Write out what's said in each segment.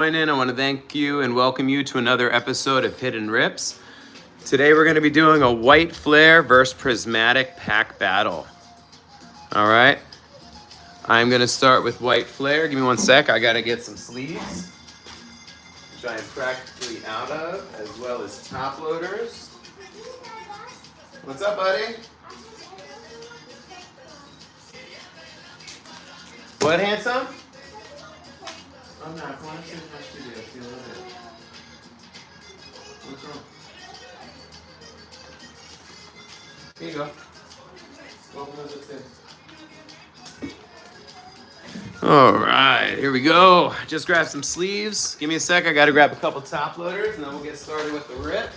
Join in. I want to thank you and welcome you to another episode of Hidden Ripz. Today we're going to be doing a white flare versus prismatic pack battle. All right. I'm going to start with white flare. Give me one sec. I got to get some sleeves, which I am practically out of, as well as top loaders. What's up, buddy? What, handsome? I'm not. Come on, see what to do. See you later. What's wrong? Here you go. Open those upstairs. All right, here we go. Just grab some sleeves. Give me a sec. I got to grab a couple top loaders, and then we'll get started with the rip.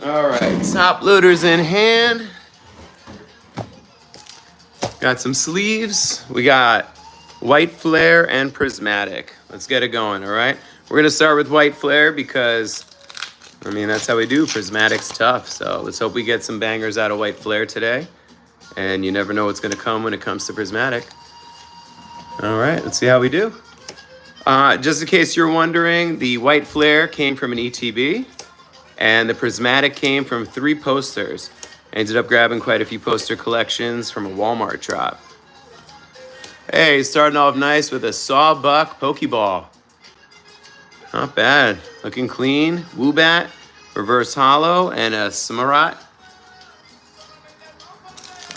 All right, top loaders in hand. Got some sleeves. We got white flare and prismatic. Let's get it going, all right? We're gonna start with white flare because, I mean, that's how we do. Prismatic's tough, so let's hope we get some bangers out of white flare today. And you never know what's gonna come when it comes to prismatic. All right, let's see how we do. Just in case you're wondering, the white flare came from an ETB. And the prismatic came from 3 posters. I ended up grabbing quite a few poster collections from a Walmart drop. Hey, starting off nice with a Sawbuck Pokeball. Not bad. Looking clean. Woobat, reverse hollow, and a Samarat.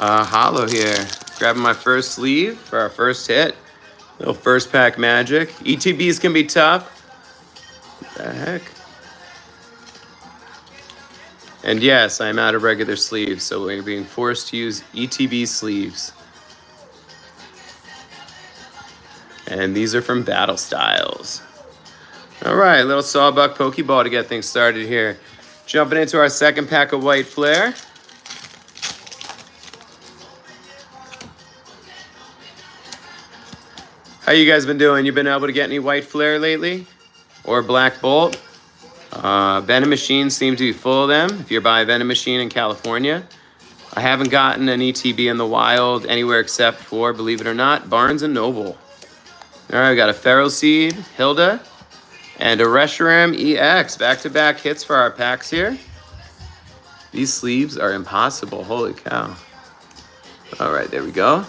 Hollow here. Grabbing my first sleeve for our first hit. Little first pack magic. ETBs can be tough. What the heck? And yes, I'm out of regular sleeves, so we're being forced to use ETB sleeves. And these are from Battle Styles. All right, little Sawbuck Pokeball to get things started here. Jumping into our second pack of white flare. How you guys been doing? You been able to get any white flare lately? Or black bolt? Venom machines seem to be full of them if you're by a Venom machine in California. I haven't gotten an ETB in the wild anywhere except for, believe it or not, Barnes & Noble. All right, we got a Feral Seed, Hilda, and a Reshiram EX. Back-to-back hits for our packs here. These sleeves are impossible. Holy cow. All right, there we go.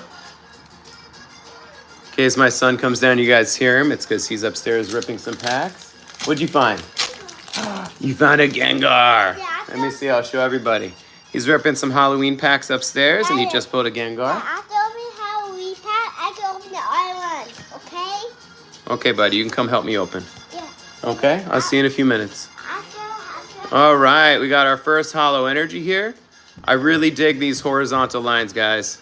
In case my son comes down, you guys hear him. It's because he's upstairs ripping some packs. What'd you find? You found a Gengar. Yeah, let me see. I'll show everybody. He's ripping some Halloween packs upstairs, and he just pulled a Gengar. Yeah, after opening Halloween pack, I can open the other one, okay? Okay, buddy. You can come help me open. Yeah. Okay? I'll see you in a few minutes. All right. We got our first Hollow Energy here. I really dig these horizontal lines, guys.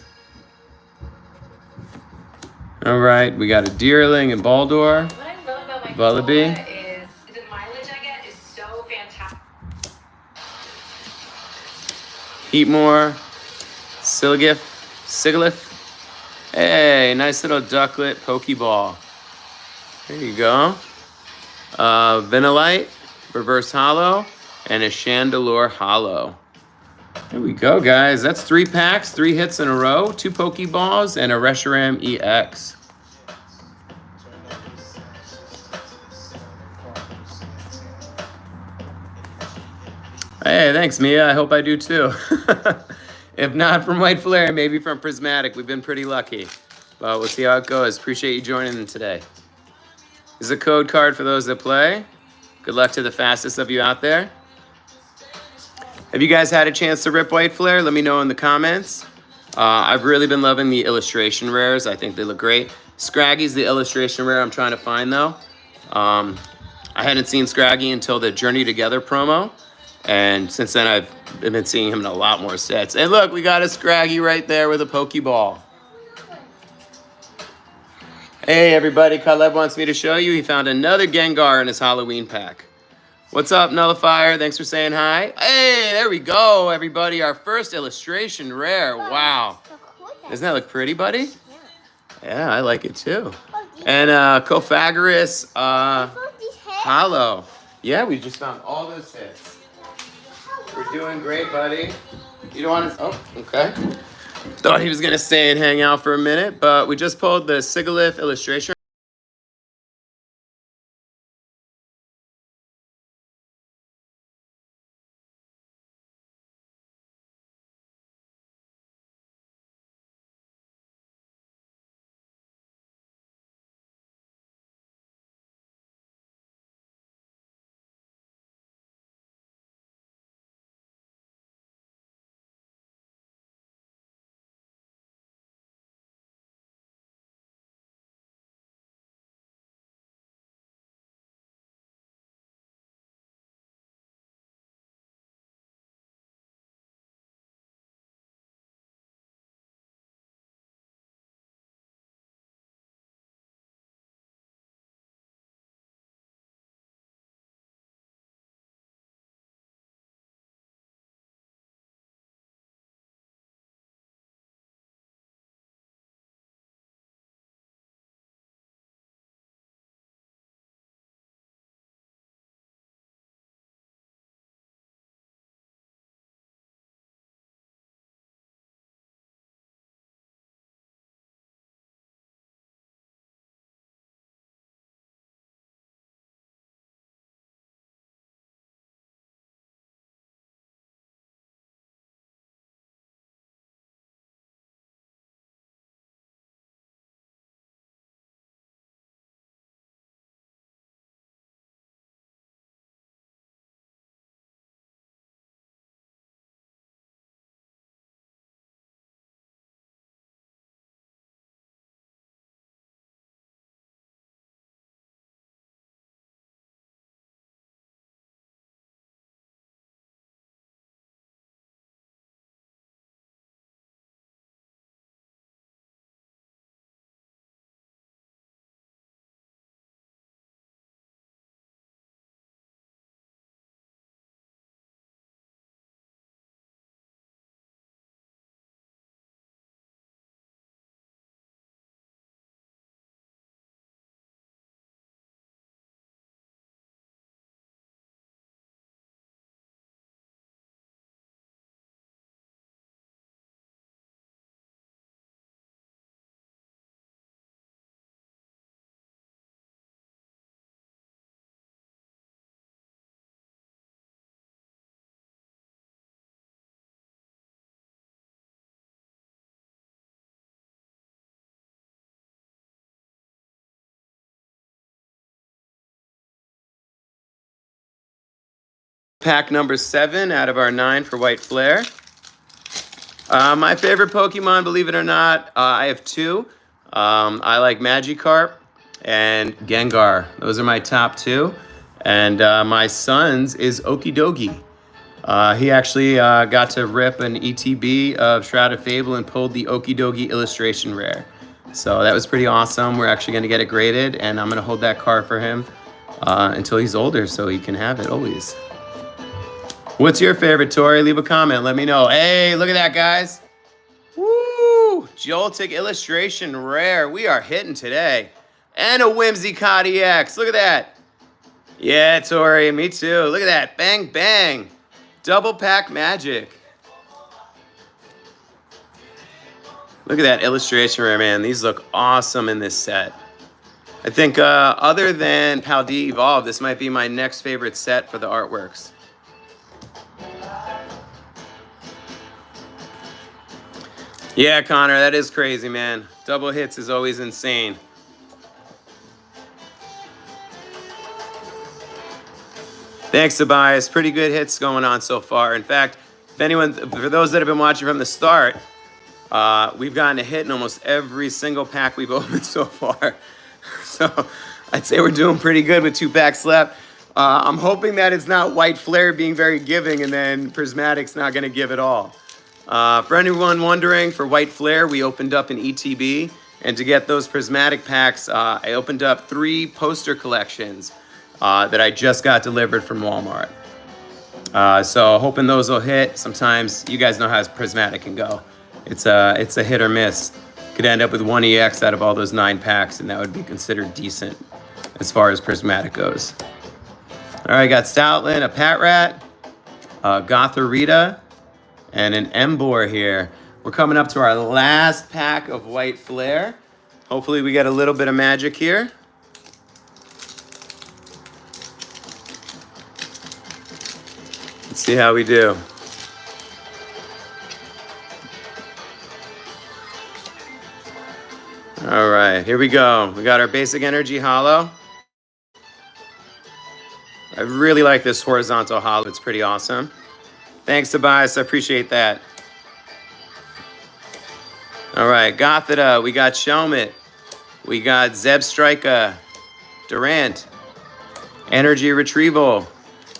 All right. We got a Deerling and Baldor. What I love about my Vullaby. is the mileage I get is so fantastic. Heatmore, Sigilyph. Hey, nice little ducklet Pokeball. There you go. Vanillite, reverse hollow, and a Chandelure hollow. There we go, guys. That's 3 packs, 3 hits in a row, 2 Pokeballs, and a Reshiram EX. Hey, thanks, Mia. I hope I do too. If not from White Flare, maybe from Prismatic. We've been pretty lucky. But we'll see how it goes. Appreciate you joining in today. This is a code card for those that play. Good luck to the fastest of you out there. Have you guys had a chance to rip White Flare? Let me know in the comments. I've really been loving the illustration rares. I think they look great. Scraggy's the illustration rare I'm trying to find, though. I hadn't seen Scraggy until the Journey Together promo. And since then, I've been seeing him in a lot more sets. And look, we got a Scraggy right there with a Pokeball. Hey, everybody. Caleb wants me to show you. He found another Gengar in his Halloween pack. What's up, Nullifier? Thanks for saying hi. Hey, there we go, everybody. Our first illustration rare. Wow. Doesn't that look pretty, buddy? Yeah. Yeah, I like it too. Oh, these- And Cofagris I found these hats. Hollow. Yeah, we just found all those hits. We're doing great, buddy. You don't want to? Oh, okay. Thought he was gonna stay and hang out for a minute, but we just pulled the Sigalith illustration. Pack number 7 out of our 9 for White Flare. My favorite Pokemon, believe it or not, I have 2. I like Magikarp and Gengar. Those are my top 2. And my son's is Okidogi. He actually got to rip an ETB of Shroud of Fable and pulled the Okidogi illustration rare. So that was pretty awesome. We're actually going to get it graded, and I'm going to hold that card for him until he's older so he can have it always. What's your favorite, Tori? Leave a comment. Let me know. Hey, look at that, guys. Woo! Joltik illustration rare. We are hitting today. And a Whimsicott EX. Look at that. Yeah, Tori. Me too. Look at that. Bang, bang. Double pack magic. Look at that illustration rare, man. These look awesome in this set. I think other than Paldea Evolved, this might be my next favorite set for the artworks. Yeah, Connor, that is crazy, man. Double hits is always insane. Thanks, Tobias. Pretty good hits going on so far. In fact, for those that have been watching from the start, we've gotten a hit in almost every single pack we've opened so far. So I'd say we're doing pretty good with 2 packs left. I'm hoping that it's not White Flare being very giving and then Prismatic's not going to give it all. For anyone wondering, for White Flare, we opened up an ETB. And to get those Prismatic packs, I opened up 3 poster collections that I just got delivered from Walmart. So hoping those will hit. Sometimes you guys know how Prismatic can go. it's a hit or miss. Could end up with 1 EX out of all those 9 packs, and that would be considered decent as far as Prismatic goes. All right, got Stoutland, a Pat Rat, a Gotharita, and an Embor here. We're coming up to our last pack of White Flare. Hopefully we get a little bit of magic here. Let's see how we do. All right, here we go. We got our basic energy holo. I really like this horizontal holo. It's pretty awesome. Thanks, Tobias. I appreciate that. All right, Gothita. We got Shelmet. We got Zeb Striker. Durant. Energy Retrieval.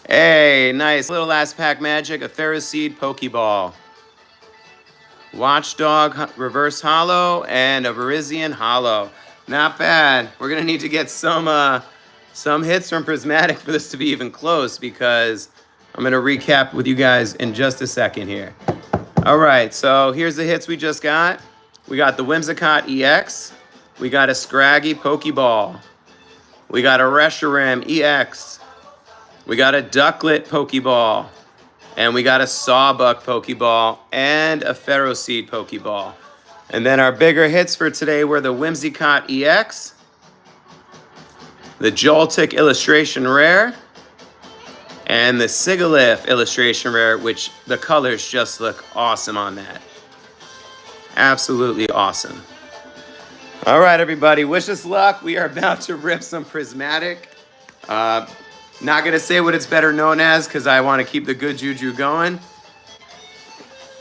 Hey, nice. Little last pack magic. A Ferroseed Pokeball. Watchdog Reverse Holo and a Verizian Holo. Not bad. We're gonna need to get some hits from Prismatic for this to be even close, because I'm gonna recap with you guys in just a second here. All right, so here's the hits we just got. We got the Whimsicott EX. We got a Scraggy Pokeball. We got a Reshiram EX. We got a Ducklet Pokeball. And we got a Sawbuck Pokeball and a Ferroseed Pokeball. And then our bigger hits for today were the Whimsicott EX, the Joltik Illustration Rare, and the Sigalith Illustration Rare, which the colors just look awesome on that. Absolutely awesome. All right, everybody, wish us luck. We are about to rip some Prismatic. Not going to say what it's better known as, because I want to keep the good juju going.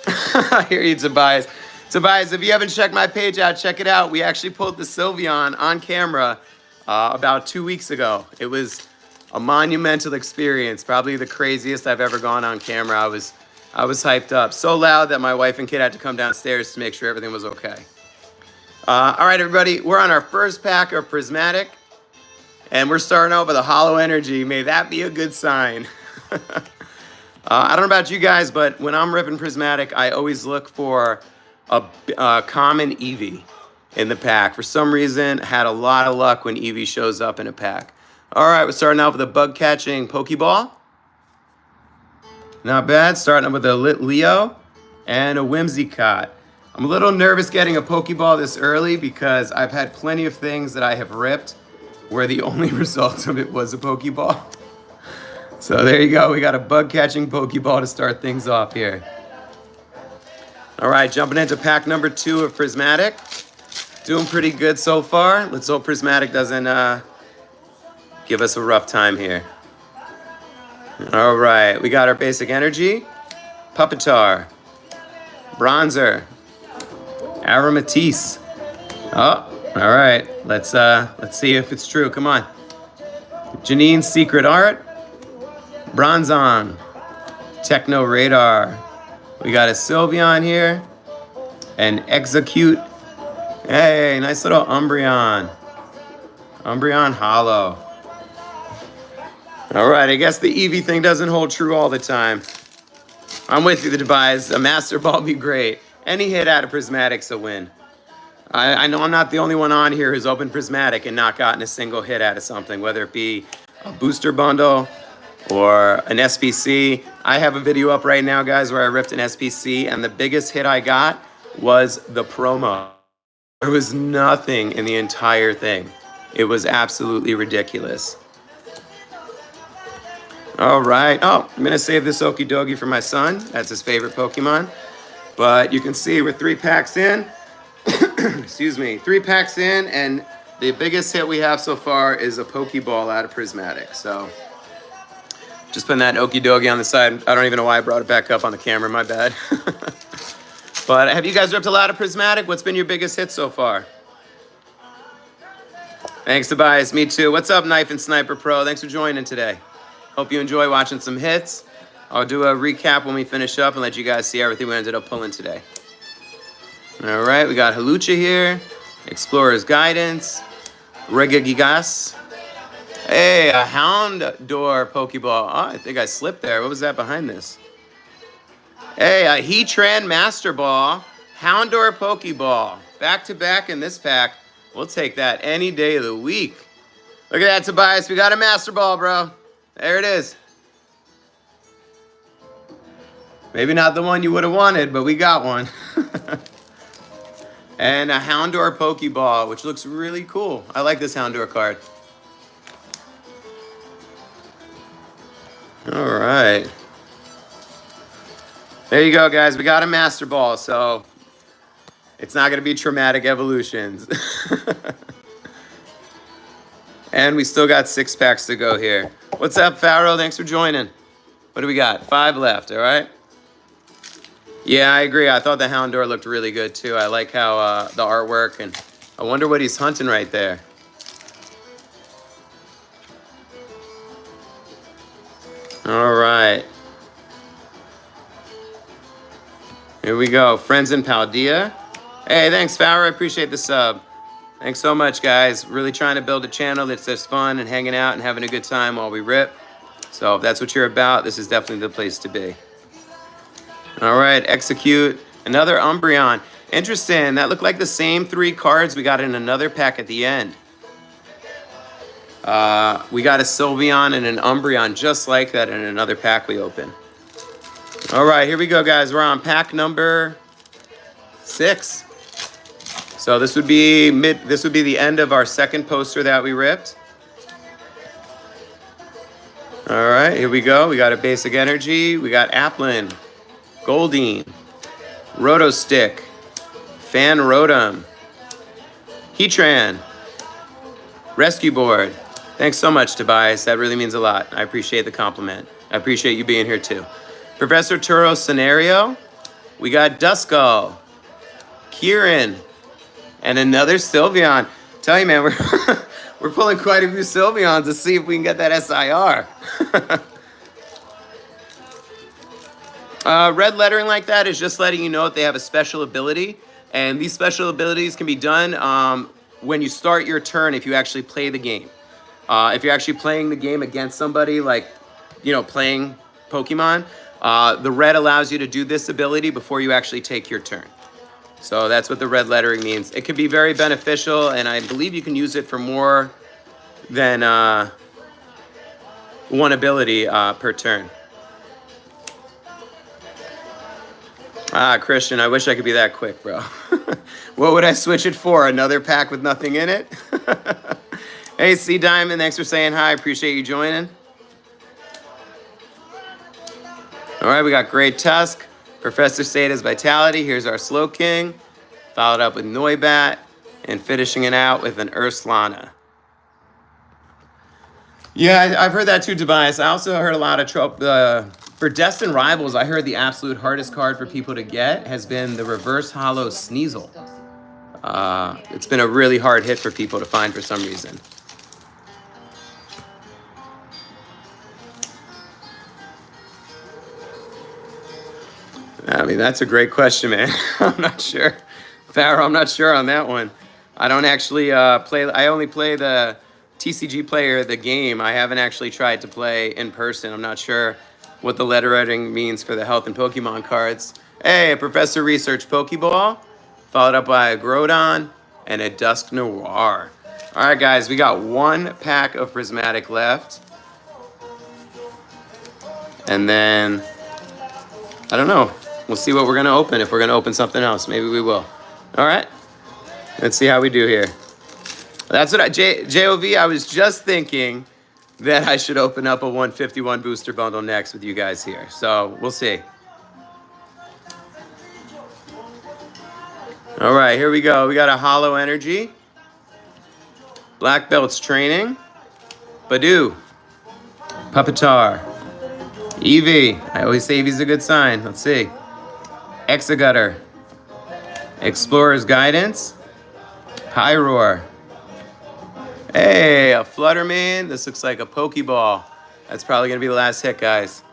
I hear you, Tobias. Tobias, if you haven't checked my page out, check it out. We actually pulled the Sylveon on camera about 2 weeks ago. It was a monumental experience, probably the craziest I've ever gone on camera. I was hyped up. So loud that my wife and kid had to come downstairs to make sure everything was okay. All right, everybody, we're on our first pack of Prismatic. And we're starting out with a Holo Energy. May that be a good sign. I don't know about you guys, but when I'm ripping Prismatic, I always look for a common Eevee in the pack. For some reason, I had a lot of luck when Eevee shows up in a pack. All right, we're starting out with a bug-catching Pokeball. Not bad. Starting out with a Lit Leo and a Whimsicott. I'm a little nervous getting a Pokeball this early, because I've had plenty of things that I have ripped where the only result of it was a Pokeball. So there you go. We got a bug-catching Pokeball to start things off here. All right, jumping into pack number 2 of Prismatic. Doing pretty good so far. Let's hope Prismatic doesn't give us a rough time here. All right, we got our basic energy. Puppetar. Bronzer. Aromatisse. Oh. All right, let's see if it's true. Come on. Janine's Secret Art, Bronzong, Techno Radar. We got a Sylveon here, and Execute. Hey, nice little Umbreon. Umbreon Holo. All right, I guess the Eevee thing doesn't hold true all the time. I'm with you, the Tobias. A Master Ball would be great. Any hit out of Prismatic's a win. I know I'm not the only one on here who's opened Prismatic and not gotten a single hit out of something, whether it be a booster bundle or an SPC. I have a video up right now, guys, where I ripped an SPC, and the biggest hit I got was the promo. There was nothing in the entire thing. It was absolutely ridiculous. All right. Oh, I'm going to save this Okidogi for my son. That's his favorite Pokemon. But you can see we're 3 packs in. Excuse me, 3 packs in, and the biggest hit we have so far is a Pokeball out of Prismatic. So just putting that Okidogi on the side. I don't even know why I brought it back up on the camera, my bad. But have you guys ripped a lot of Prismatic? What's been your biggest hit so far? Thanks, Tobias. Me too. What's up, Knife and Sniper Pro? Thanks for joining today. Hope you enjoy watching some hits. I'll do a recap when we finish up and let you guys see everything we ended up pulling today. All right, we got Halucha here, Explorer's Guidance, Regigigas. Hey, a Houndour Pokeball. Oh, I think I slipped there. What was that behind this? Hey, a Heatran Master Ball, Houndor Pokeball. Back to back in this pack. We'll take that any day of the week. Look at that, Tobias. We got a Master Ball, bro. There it is. Maybe not the one you would have wanted, but we got one. And a Houndor Pokeball, which looks really cool. I like this Houndor card. All right. There you go, guys. We got a Master Ball, so it's not going to be traumatic evolutions. And we still got 6 packs to go here. What's up, Pharaoh? Thanks for joining. What do we got? 5 left, all right? Yeah, I agree. I thought the Houndor looked really good, too. I like how the artwork, and I wonder what he's hunting right there. All right. Here we go. Friends in Paldea. Hey, thanks, Pharaoh. I appreciate the sub. Thanks so much, guys. Really trying to build a channel that's just fun and hanging out and having a good time while we rip. So if that's what you're about, this is definitely the place to be. All right, execute. Another Umbreon. Interesting. That looked like the same 3 cards we got in another pack at the end. We got a Sylveon and an Umbreon just like that in another pack we opened. All right, here we go, guys. We're on pack number 6. So this would be the end of our second poster that we ripped. All right, here we go. We got a Basic Energy. We got Applin, Goldeen, Rotostick, Fan Rotom, Heatran, Rescue Board. Thanks so much, Tobias. That really means a lot. I appreciate the compliment. I appreciate you being here too. Professor Turo Scenario. We got Duskull, Kieran, and another Sylveon. Tell you, man, we're pulling quite a few Sylveons to see if we can get that SIR. Red lettering like that is just letting you know that they have a special ability. And these special abilities can be done when you start your turn if you actually play the game. If you're actually playing the game against somebody, like, you know, playing Pokemon, the red allows you to do this ability before you actually take your turn. So that's what the red lettering means. It can be very beneficial, and I believe you can use it for more than one ability per turn. Ah, Christian, I wish I could be that quick, bro. What would I switch it for? Another pack with nothing in it? Hey, C Diamond, thanks for saying hi. Appreciate you joining. All right, we got Great Tusk, Professor Sada's Vitality. Here's our Slowking, followed up with Noibat, and finishing it out with an Urslana. Yeah, I've heard that too, Tobias. I also heard a lot of trouble. For Destined Rivals, I heard the absolute hardest card for people to get has been the Reverse Hollow Sneasel. It's been a really hard hit for people to find for some reason. I mean, that's a great question, man. I'm not sure. Pharaoh, I'm not sure on that one. I don't actually play. I only play the TCG player, the game. I haven't actually tried to play in person. I'm not sure what the lettering means for the Health and Pokemon cards. Hey, Professor Research Pokeball, followed up by a Groudon and a Dusk Noir. All right, guys, we got 1 pack of Prismatic left. And then, I don't know. We'll see what we're going to open. If we're going to open something else, maybe we will. All right. Let's see how we do here. That's what JOV, I was just thinking that I should open up a 151 booster bundle next with you guys here. So we'll see. All right, here we go. We got a Hollow Energy, Black Belt's Training, Badoo, Pupitar, Eevee. I always say Eevee's a good sign. Let's see. Exegutter, Explorer's Guidance, Pyroar. Hey, a Fluttermane. This looks like a Pokeball. That's probably going to be the last hit, guys.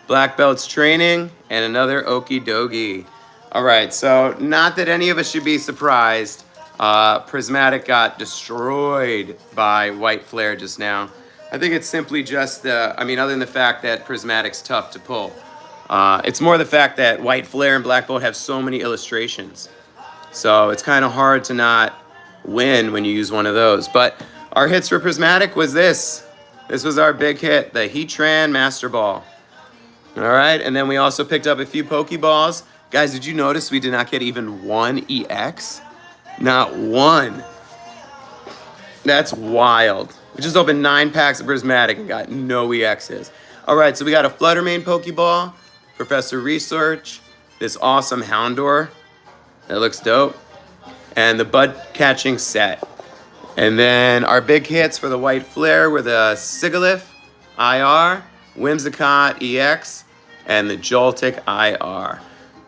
Black Belt's Training and another Okie Dokie. All right, so not that any of us should be surprised. Prismatic got destroyed by White Flare just now. I think it's simply just other than the fact that Prismatic's tough to pull. It's more the fact that White Flare and Black Bolt have so many illustrations. So it's kind of hard to not win when you use one of those. But our hits for Prismatic was this. This was our big hit, the Heatran Master Ball. All right, and then we also picked up a few Pokeballs. Guys, did you notice we did not get even one EX? Not one. That's wild. We just opened 9 packs of Prismatic and got no EXs. All right, so we got a Fluttermane Pokeball, Professor Research, this awesome Houndour. That looks dope. And the Bud Catching Set. And then our big hits for the White Flare were the Sigilyph IR, Whimsicott EX, and the Joltik IR.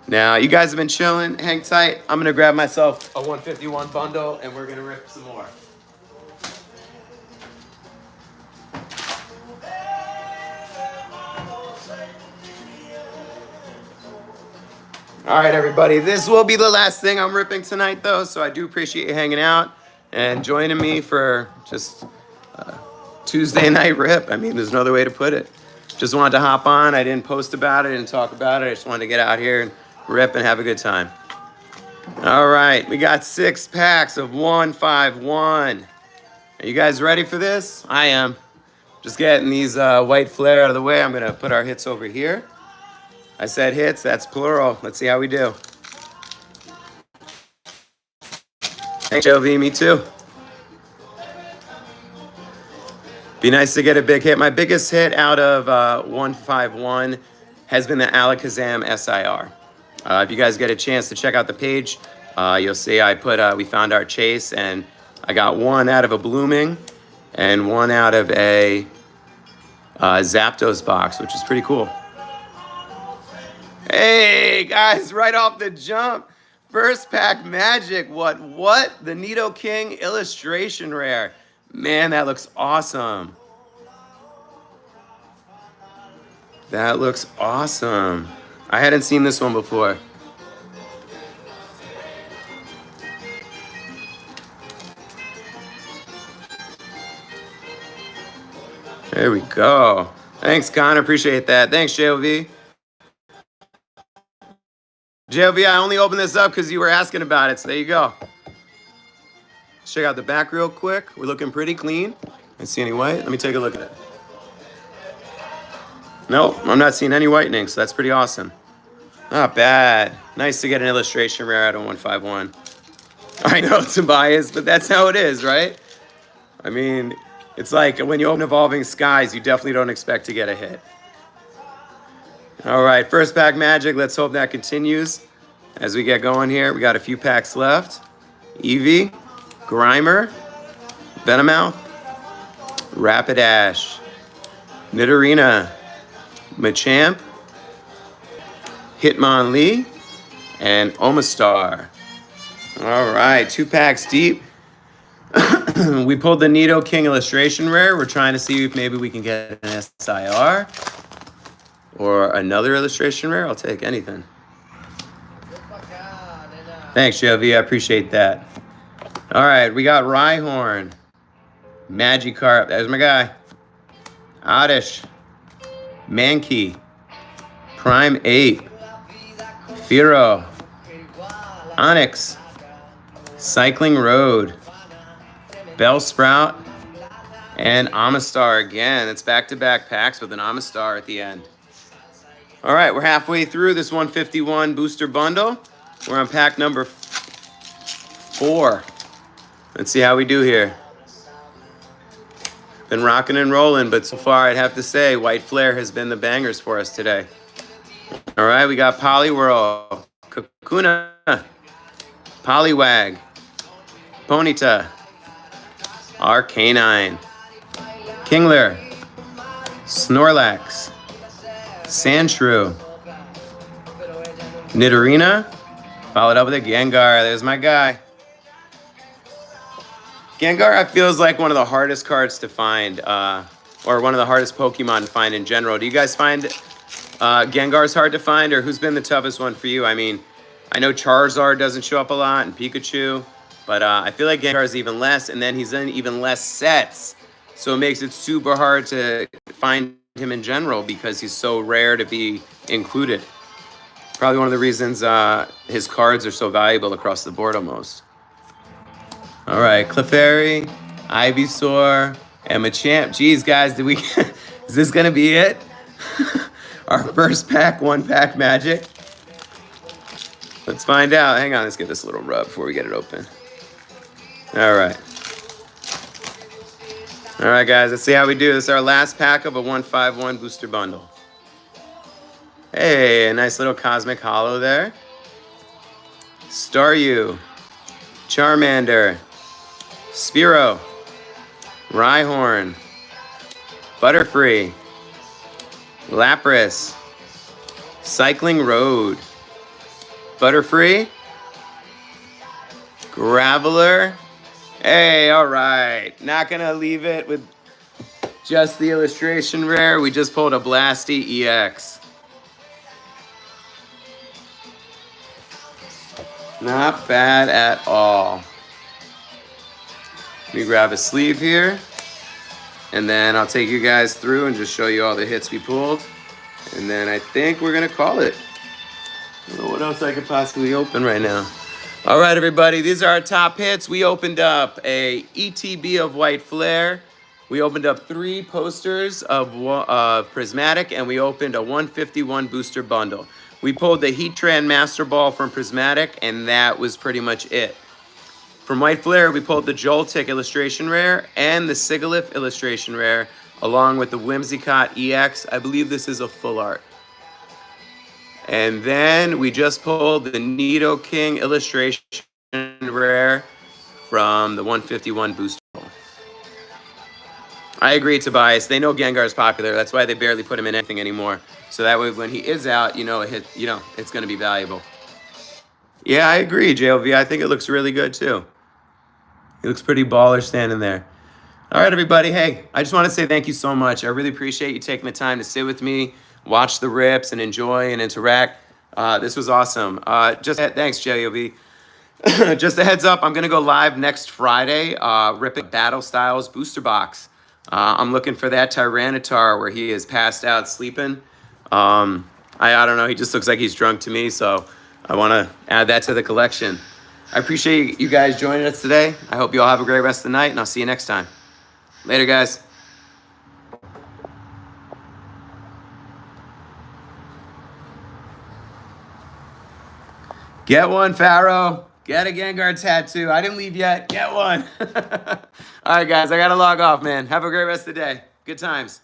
Now, you guys have been chilling. Hang tight. I'm going to grab myself a 151 bundle, and we're going to rip some more. All right, everybody. This will be the last thing I'm ripping tonight, though, so I do appreciate you hanging out and joining me for just Tuesday night rip. I mean, there's no other way to put it. Just wanted to hop on. I didn't post about it, didn't talk about it. I just wanted to get out here and rip and have a good time. All right, we got 6 packs of 151. Are you guys ready for this? I am. Just getting these White Flare out of the way. I'm going to put our hits over here. I said hits, that's plural. Let's see how we do. Thanks, Jovi, me too. Be nice to get a big hit. My biggest hit out of 151 has been the Alakazam SIR. If you guys get a chance to check out the page, you'll see I put, we found our chase, and I got 1 out of a Blooming and 1 out of a Zapdos box, which is pretty cool. Hey, guys, right off the jump, first pack magic. What? The Nidoking illustration rare. Man, that looks awesome. That looks awesome. I hadn't seen this one before. There we go. Thanks, Connor. Appreciate that. Thanks, JOV. JLV, I only opened this up because you were asking about it, so there you go. Let's check out the back real quick. We're looking pretty clean. I see any white? Let me take a look at it. Nope, I'm not seeing any whitening, so that's pretty awesome. Not bad. Nice to get an illustration rare out of 151. I know it's a bias, but that's how it is, right? I mean, it's like when you open Evolving Skies, you definitely don't expect to get a hit. All right, first pack magic. Let's hope that continues as we get going here. We got a few packs left. Eevee, Grimer, Venomoth, Rapidash, Nidorina, Machamp, Hitmonlee, and Omastar. All right, 2 packs deep. We pulled the Nidoking illustration rare. We're trying to see if maybe we can get an SIR. Or another illustration rare? I'll take anything. Thanks, JLV. I appreciate that. All right, we got Rhyhorn, Magikarp. There's my guy. Oddish, Mankey, Prime Ape, Fearow, Onix, Cycling Road, Bellsprout, and Omastar again. It's back-to-back packs with an Omastar at the end. All right, we're halfway through this 151 booster bundle. We're on pack number 4. Let's see how we do here. Been rocking and rolling, but so far I'd have to say White Flare has been the bangers for us today. All right, we got Poliwhirl, Kakuna, Poliwag, Ponyta, Arcanine, Kingler, Snorlax, Sandshrew, Nidorina, followed up with a Gengar. There's my guy. Gengar feels like one of the hardest cards to find, or one of the hardest Pokemon to find in general. Do you guys find Gengar's hard to find, or who's been the toughest one for you? I mean, I know Charizard doesn't show up a lot, and Pikachu, but I feel like Gengar is even less, and then he's in even less sets, so it makes it super hard to find him in general because he's so rare to be included. Probably one of the reasons his cards are so valuable across the board almost. All right, Clefairy, Ivysaur, and Machamp. Geez, guys, did we? Is this gonna be it? Our first pack, one pack magic. Let's find out. Hang on, let's give this a little rub before we get it open. All right. All right, guys, let's see how we do. This is our last pack of a 151 booster bundle. Hey, a nice little Cosmic Hollow there. Staryu, Charmander, Spearow, Rhyhorn, Butterfree, Lapras, Cycling Road, Butterfree, Graveler. Hey, all right. Not gonna leave it with just the illustration rare. We just pulled a Blasty EX. Not bad at all. Let me grab a sleeve here. And then I'll take you guys through and just show you all the hits we pulled. And then I think we're gonna call it. I don't know what else I could possibly open right now. All right, everybody, these are our top hits. We opened up a ETB of White Flare. We opened up 3 posters of Prismatic, and we opened a 151 booster bundle. We pulled the Heatran Master Ball from Prismatic, and that was pretty much it. From White Flare, we pulled the Joltik illustration rare and the Sigilyph illustration rare, along with the Whimsicott EX. I believe this is a full art. And then we just pulled the Nidoking illustration rare from the 151 booster ball. I agree, Tobias. They know Gengar is popular. That's why they barely put him in anything anymore. So that way, when he is out, it's going to be valuable. Yeah, I agree, JLV. I think it looks really good, too. He looks pretty baller standing there. All right, everybody. Hey, I just want to say thank you so much. I really appreciate you taking the time to sit with me, watch the rips, and enjoy and interact. This was awesome. Thanks, JLV. Just a heads up, I'm going to go live next Friday, ripping Battle Styles booster box. I'm looking for that Tyranitar where he is passed out sleeping. I don't know. He just looks like he's drunk to me, so I want to add that to the collection. I appreciate you guys joining us today. I hope you all have a great rest of the night, and I'll see you next time. Later, guys. Get one, Pharaoh. Get a Gengar tattoo. I didn't leave yet. Get one. All right, guys. I got to log off, man. Have a great rest of the day. Good times.